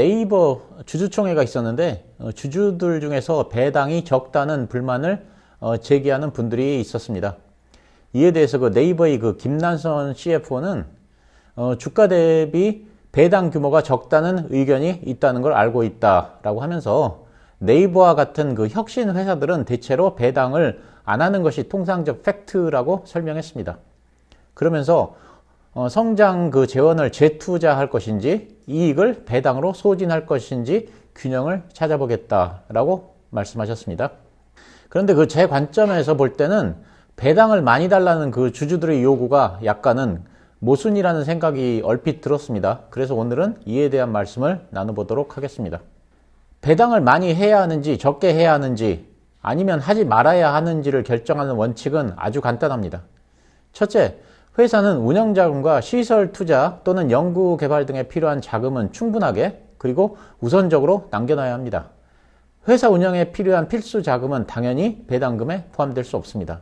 네이버 주주총회가 있었는데 주주들 중에서 배당이 적다는 불만을 제기하는 분들이 있었습니다. 이에 대해서 그 네이버의 그 김남선 CFO는 주가 대비 배당 규모가 적다는 의견이 있다는 걸 알고 있다라고 하면서 네이버와 같은 그 혁신 회사들은 대체로 배당을 안 하는 것이 통상적 팩트라고 설명했습니다. 그러면서 성장 그 재원을 재투자할 것인지 이익을 배당으로 소진할 것인지 균형을 찾아보겠다라고 말씀하셨습니다. 그런데 그 제 관점에서 볼 때는 배당을 많이 달라는 그 주주들의 요구가 약간은 모순이라는 생각이 얼핏 들었습니다. 그래서 오늘은 이에 대한 말씀을 나눠보도록 하겠습니다. 배당을 많이 해야 하는지 적게 해야 하는지 아니면 하지 말아야 하는지를 결정하는 원칙은 아주 간단합니다. 첫째, 회사는 운영자금과 시설 투자 또는 연구 개발 등에 필요한 자금은 충분하게 그리고 우선적으로 남겨놔야 합니다. 회사 운영에 필요한 필수 자금은 당연히 배당금에 포함될 수 없습니다.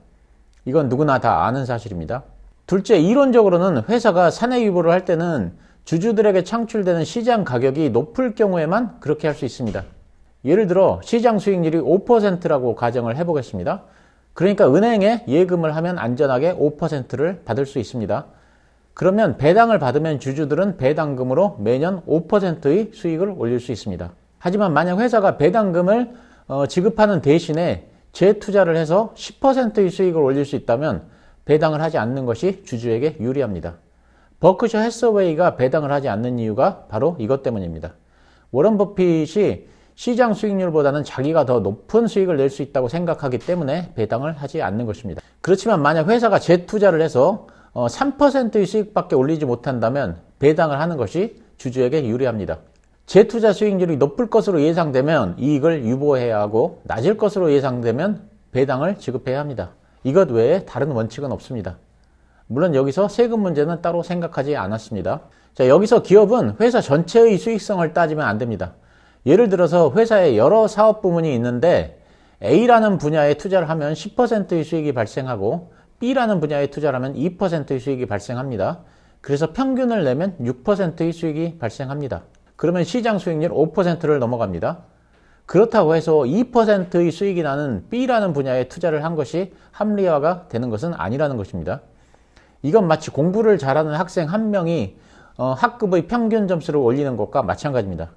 이건 누구나 다 아는 사실입니다. 둘째, 이론적으로는 회사가 사내 유보를 할 때는 주주들에게 창출되는 시장 가격이 높을 경우에만 그렇게 할 수 있습니다. 예를 들어 시장 수익률이 5%라고 가정을 해보겠습니다. 그러니까 은행에 예금을 하면 안전하게 5%를 받을 수 있습니다. 그러면 배당을 받으면 주주들은 배당금으로 매년 5%의 수익을 올릴 수 있습니다. 하지만 만약 회사가 배당금을 지급하는 대신에 재투자를 해서 10%의 수익을 올릴 수 있다면 배당을 하지 않는 것이 주주에게 유리합니다. 버크셔 해서웨이가 배당을 하지 않는 이유가 바로 이것 때문입니다. 워런 버핏이 시장 수익률보다는 자기가 더 높은 수익을 낼 수 있다고 생각하기 때문에 배당을 하지 않는 것입니다. 그렇지만 만약 회사가 재투자를 해서 3%의 수익밖에 올리지 못한다면 배당을 하는 것이 주주에게 유리합니다. 재투자 수익률이 높을 것으로 예상되면 이익을 유보해야 하고 낮을 것으로 예상되면 배당을 지급해야 합니다. 이것 외에 다른 원칙은 없습니다. 물론 여기서 세금 문제는 따로 생각하지 않았습니다. 자, 여기서 기업은 회사 전체의 수익성을 따지면 안 됩니다. 예를 들어서 회사에 여러 사업 부문이 있는데 A라는 분야에 투자를 하면 10%의 수익이 발생하고 B라는 분야에 투자를 하면 2%의 수익이 발생합니다. 그래서 평균을 내면 6%의 수익이 발생합니다. 그러면 시장 수익률 5%를 넘어갑니다. 그렇다고 해서 2%의 수익이 나는 B라는 분야에 투자를 한 것이 합리화가 되는 것은 아니라는 것입니다. 이건 마치 공부를 잘하는 학생 한 명이 학급의 평균 점수를 올리는 것과 마찬가지입니다.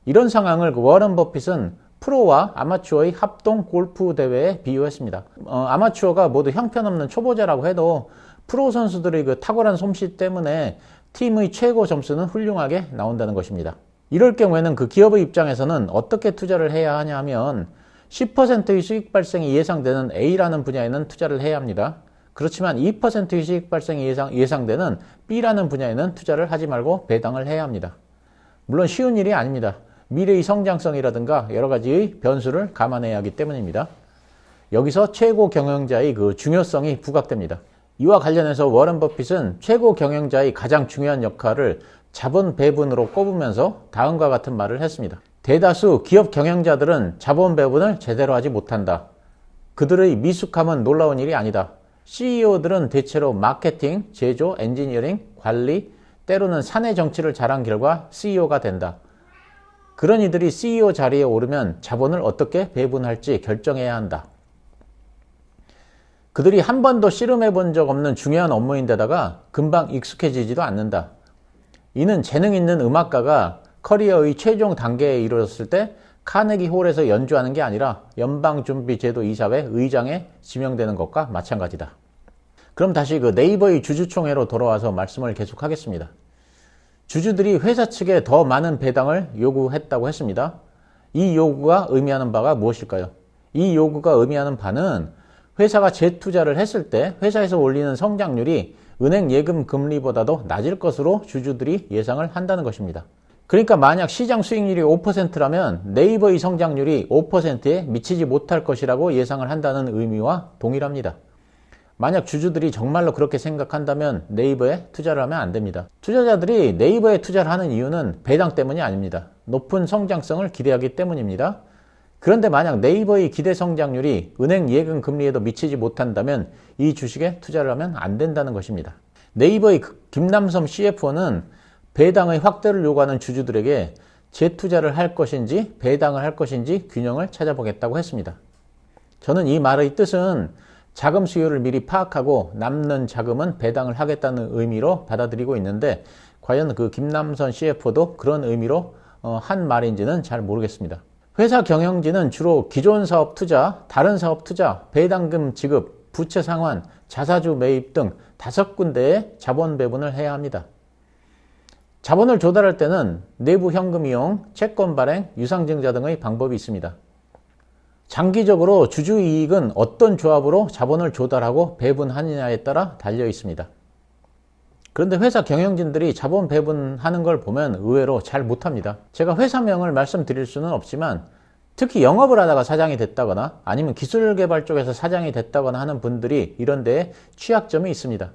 이런 상황을 워런 버핏은 프로와 아마추어의 합동 골프 대회에 비유했습니다. 아마추어가 모두 형편없는 초보자라고 해도 프로 선수들의 그 탁월한 솜씨 때문에 팀의 최고 점수는 훌륭하게 나온다는 것입니다. 이럴 경우에는 그 기업의 입장에서는 어떻게 투자를 해야 하냐 하면 10%의 수익 발생이 예상되는 A라는 분야에는 투자를 해야 합니다. 그렇지만 2%의 수익 발생이 예상되는 B라는 분야에는 투자를 하지 말고 배당을 해야 합니다. 물론 쉬운 일이 아닙니다. 미래의 성장성이라든가 여러 가지의 변수를 감안해야 하기 때문입니다. 여기서 최고 경영자의 그 중요성이 부각됩니다. 이와 관련해서 워런 버핏은 최고 경영자의 가장 중요한 역할을 자본 배분으로 꼽으면서 다음과 같은 말을 했습니다. 대다수 기업 경영자들은 자본 배분을 제대로 하지 못한다. 그들의 미숙함은 놀라운 일이 아니다. CEO들은 대체로 마케팅, 제조, 엔지니어링, 관리, 때로는 사내 정치를 잘한 결과 CEO가 된다. 그런 이들이 CEO 자리에 오르면 자본을 어떻게 배분할지 결정해야 한다. 그들이 한 번도 씨름해 본 적 없는 중요한 업무인데다가 금방 익숙해지지도 않는다. 이는 재능 있는 음악가가 커리어의 최종 단계에 이르렀을 때 카네기 홀에서 연주하는 게 아니라 연방준비제도 이사회 의장에 지명되는 것과 마찬가지다. 그럼 다시 그 네이버의 주주총회로 돌아와서 말씀을 계속하겠습니다. 주주들이 회사 측에 더 많은 배당을 요구했다고 했습니다. 이 요구가 의미하는 바가 무엇일까요? 이 요구가 의미하는 바는 회사가 재투자를 했을 때 회사에서 올리는 성장률이 은행 예금 금리보다도 낮을 것으로 주주들이 예상을 한다는 것입니다. 그러니까 만약 시장 수익률이 5%라면 네이버의 성장률이 5%에 미치지 못할 것이라고 예상을 한다는 의미와 동일합니다. 만약 주주들이 정말로 그렇게 생각한다면 네이버에 투자를 하면 안 됩니다. 투자자들이 네이버에 투자를 하는 이유는 배당 때문이 아닙니다. 높은 성장성을 기대하기 때문입니다. 그런데 만약 네이버의 기대 성장률이 은행 예금 금리에도 미치지 못한다면 이 주식에 투자를 하면 안 된다는 것입니다. 네이버의 김남섬 CFO는 배당의 확대를 요구하는 주주들에게 재투자를 할 것인지 배당을 할 것인지 균형을 찾아보겠다고 했습니다. 저는 이 말의 뜻은 자금 수요를 미리 파악하고 남는 자금은 배당을 하겠다는 의미로 받아들이고 있는데 과연 그 김남선 CFO도 그런 의미로 한 말인지는 잘 모르겠습니다. 회사 경영진은 주로 기존 사업 투자, 다른 사업 투자, 배당금 지급, 부채 상환, 자사주 매입 등 5군데의 자본 배분을 해야 합니다. 자본을 조달할 때는 내부 현금 이용, 채권 발행, 유상증자 등의 방법이 있습니다. 장기적으로 주주 이익은 어떤 조합으로 자본을 조달하고 배분하느냐에 따라 달려 있습니다. 그런데 회사 경영진들이 자본 배분하는 걸 보면 의외로 잘 못합니다. 제가 회사명을 말씀드릴 수는 없지만 특히 영업을 하다가 사장이 됐다거나 아니면 기술개발 쪽에서 사장이 됐다거나 하는 분들이 이런 데에 취약점이 있습니다.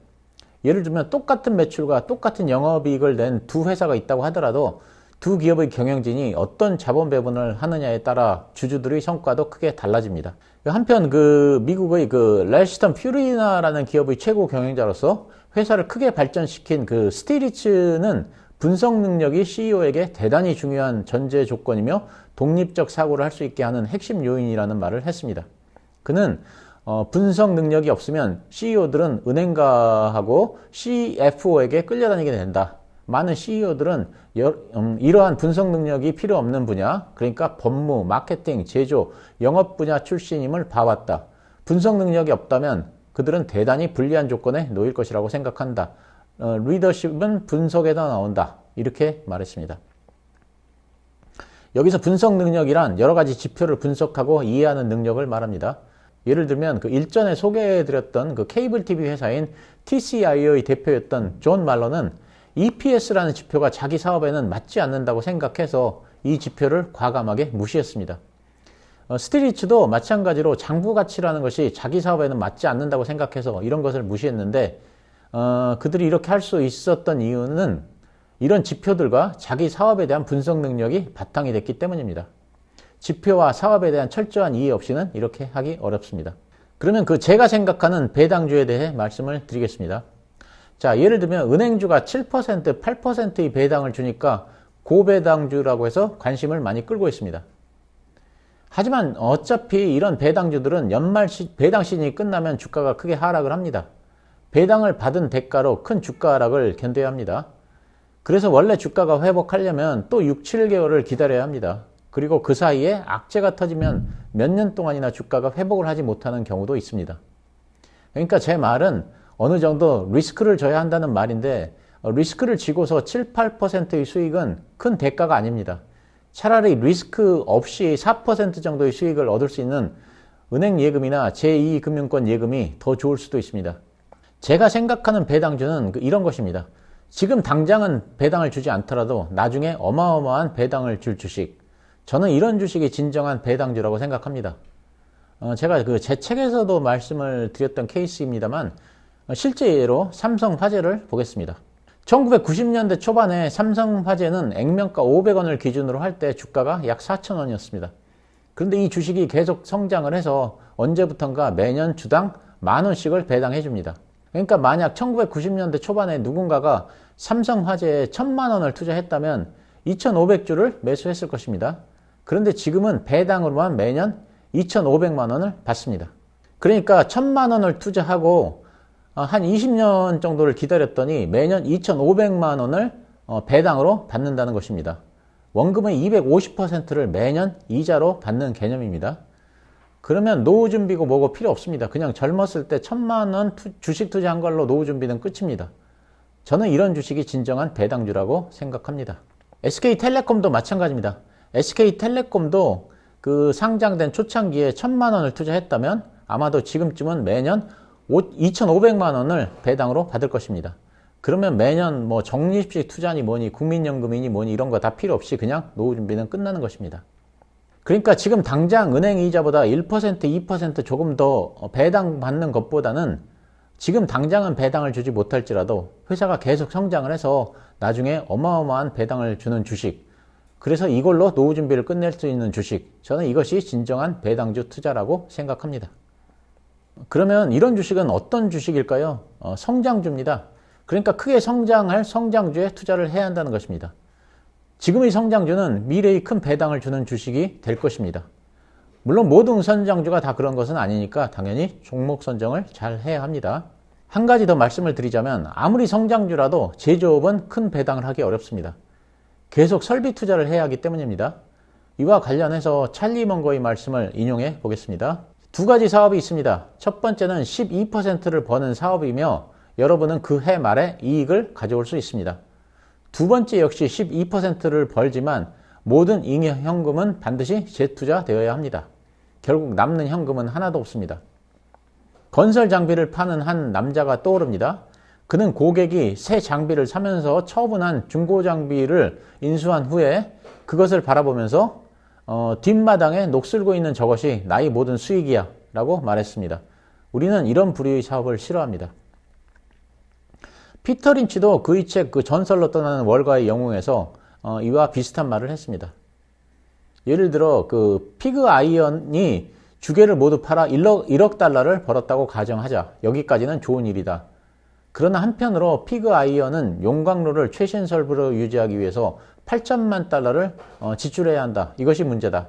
예를 들면 똑같은 매출과 똑같은 영업이익을 낸 두 회사가 있다고 하더라도 두 기업의 경영진이 어떤 자본 배분을 하느냐에 따라 주주들의 성과도 크게 달라집니다. 한편 미국의 랄스턴 퓨리나라는 기업의 최고 경영자로서 회사를 크게 발전시킨 스티리츠는 분석 능력이 CEO에게 대단히 중요한 전제 조건이며 독립적 사고를 할 수 있게 하는 핵심 요인이라는 말을 했습니다. 그는 분석 능력이 없으면 CEO들은 은행가하고 CFO에게 끌려다니게 된다. 많은 CEO들은 이러한 분석 능력이 필요 없는 분야, 그러니까 법무, 마케팅, 제조, 영업 분야 출신임을 봐왔다. 분석 능력이 없다면 그들은 대단히 불리한 조건에 놓일 것이라고 생각한다. 리더십은 분석에다 나온다. 이렇게 말했습니다. 여기서 분석 능력이란 여러 가지 지표를 분석하고 이해하는 능력을 말합니다. 예를 들면 일전에 소개해드렸던 케이블 TV 회사인 TCI의 대표였던 존 말러는 EPS라는 지표가 자기 사업에는 맞지 않는다고 생각해서 이 지표를 과감하게 무시했습니다. 스티리츠도 마찬가지로 장부가치라는 것이 자기 사업에는 맞지 않는다고 생각해서 이런 것을 무시했는데 그들이 이렇게 할 수 있었던 이유는 이런 지표들과 자기 사업에 대한 분석 능력이 바탕이 됐기 때문입니다. 지표와 사업에 대한 철저한 이해 없이는 이렇게 하기 어렵습니다. 그러면 제가 생각하는 배당주에 대해 말씀을 드리겠습니다. 자, 예를 들면 은행주가 7%, 8%의 배당을 주니까 고배당주라고 해서 관심을 많이 끌고 있습니다. 하지만 어차피 이런 배당주들은 연말 배당 시즌이 끝나면 주가가 크게 하락을 합니다. 배당을 받은 대가로 큰 주가 하락을 견뎌야 합니다. 그래서 원래 주가가 회복하려면 또 6, 7개월을 기다려야 합니다. 그리고 그 사이에 악재가 터지면 몇 년 동안이나 주가가 회복을 하지 못하는 경우도 있습니다. 그러니까 제 말은 어느 정도 리스크를 져야 한다는 말인데 리스크를 지고서 7, 8%의 수익은 큰 대가가 아닙니다. 차라리 리스크 없이 4% 정도의 수익을 얻을 수 있는 은행 예금이나 제2금융권 예금이 더 좋을 수도 있습니다. 제가 생각하는 배당주는 이런 것입니다. 지금 당장은 배당을 주지 않더라도 나중에 어마어마한 배당을 줄 주식. 저는 이런 주식이 진정한 배당주라고 생각합니다. 제가 제 책에서도 말씀을 드렸던 케이스입니다만 실제 예로 삼성화재를 보겠습니다. 1990년대 초반에 삼성화재는 액면가 500원을 기준으로 할 때 주가가 약 4,000원이었습니다. 그런데 이 주식이 계속 성장을 해서 언제부턴가 매년 주당 10,000원씩을 배당해 줍니다. 그러니까 만약 1990년대 초반에 누군가가 삼성화재에 1,000만 원을 투자했다면 2,500주를 매수했을 것입니다. 그런데 지금은 배당으로만 매년 2,500만 원을 받습니다. 그러니까 1,000만 원을 투자하고 한 20년 정도를 기다렸더니 매년 2,500만 원을 배당으로 받는다는 것입니다. 원금의 250%를 매년 이자로 받는 개념입니다. 그러면 노후 준비고 뭐고 필요 없습니다. 그냥 젊었을 때 1,000만 원 주식 투자한 걸로 노후 준비는 끝입니다. 저는 이런 주식이 진정한 배당주라고 생각합니다. SK텔레콤도 마찬가지입니다. SK텔레콤도 상장된 초창기에 1,000만 원을 투자했다면 아마도 지금쯤은 매년 2,500만 원을 배당으로 받을 것입니다. 그러면 매년 적립식 투자니 뭐니 국민연금이니 뭐니 이런 거 다 필요 없이 그냥 노후 준비는 끝나는 것입니다. 그러니까 지금 당장 은행 이자보다 1%, 2% 조금 더 배당 받는 것보다는 지금 당장은 배당을 주지 못할지라도 회사가 계속 성장을 해서 나중에 어마어마한 배당을 주는 주식, 그래서 이걸로 노후 준비를 끝낼 수 있는 주식, 저는 이것이 진정한 배당주 투자라고 생각합니다. 그러면 이런 주식은 어떤 주식일까요? 성장주입니다. 그러니까 크게 성장할 성장주에 투자를 해야 한다는 것입니다. 지금의 성장주는 미래의 큰 배당을 주는 주식이 될 것입니다. 물론 모든 성장주가 다 그런 것은 아니니까 당연히 종목 선정을 잘 해야 합니다. 한 가지 더 말씀을 드리자면 아무리 성장주라도 제조업은 큰 배당을 하기 어렵습니다. 계속 설비 투자를 해야 하기 때문입니다. 이와 관련해서 찰리 먼거의 말씀을 인용해 보겠습니다. 두 가지 사업이 있습니다. 첫 번째는 12%를 버는 사업이며 여러분은 그 해 말에 이익을 가져올 수 있습니다. 두 번째 역시 12%를 벌지만 모든 잉여 현금은 반드시 재투자되어야 합니다. 결국 남는 현금은 하나도 없습니다. 건설 장비를 파는 한 남자가 떠오릅니다. 그는 고객이 새 장비를 사면서 처분한 중고 장비를 인수한 후에 그것을 바라보면서 뒷마당에 녹슬고 있는 저것이 나의 모든 수익이야 라고 말했습니다. 우리는 이런 부류의 사업을 싫어합니다. 피터 린치도 그의 책 전설로 떠나는 월가의 영웅에서 이와 비슷한 말을 했습니다. 예를 들어 피그 아이언이 주개를 모두 팔아 1억 달러를 벌었다고 가정하자. 여기까지는 좋은 일이다. 그러나 한편으로 피그 아이언은 용광로를 최신 설비로 유지하기 위해서 8천만 달러를 지출해야 한다. 이것이 문제다.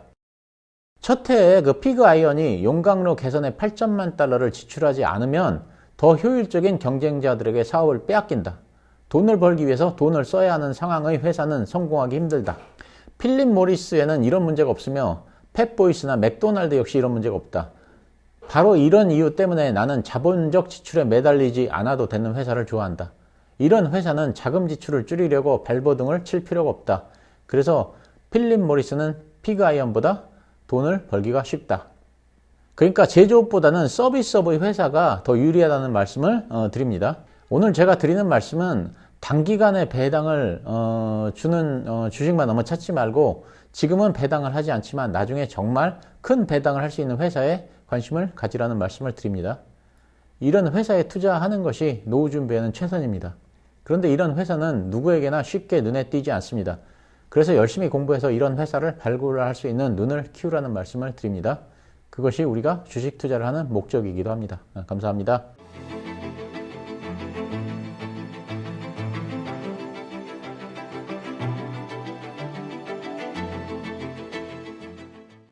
첫 해에 피그 아이언이 용광로 개선에 8천만 달러를 지출하지 않으면 더 효율적인 경쟁자들에게 사업을 빼앗긴다. 돈을 벌기 위해서 돈을 써야 하는 상황의 회사는 성공하기 힘들다. 필립 모리스에는 이런 문제가 없으며 팻보이스나 맥도날드 역시 이런 문제가 없다. 바로 이런 이유 때문에 나는 자본적 지출에 매달리지 않아도 되는 회사를 좋아한다. 이런 회사는 자금 지출을 줄이려고 발버둥을 칠 필요가 없다. 그래서 필립 모리스는 피그 아이언보다 돈을 벌기가 쉽다. 그러니까 제조업보다는 서비스업의 회사가 더 유리하다는 말씀을 드립니다. 오늘 제가 드리는 말씀은 단기간에 배당을 주는 주식만 너무 찾지 말고 지금은 배당을 하지 않지만 나중에 정말 큰 배당을 할 수 있는 회사에 관심을 가지라는 말씀을 드립니다. 이런 회사에 투자하는 것이 노후 준비에는 최선입니다. 그런데 이런 회사는 누구에게나 쉽게 눈에 띄지 않습니다. 그래서 열심히 공부해서 이런 회사를 발굴할 수 있는 눈을 키우라는 말씀을 드립니다. 그것이 우리가 주식 투자를 하는 목적이기도 합니다. 감사합니다.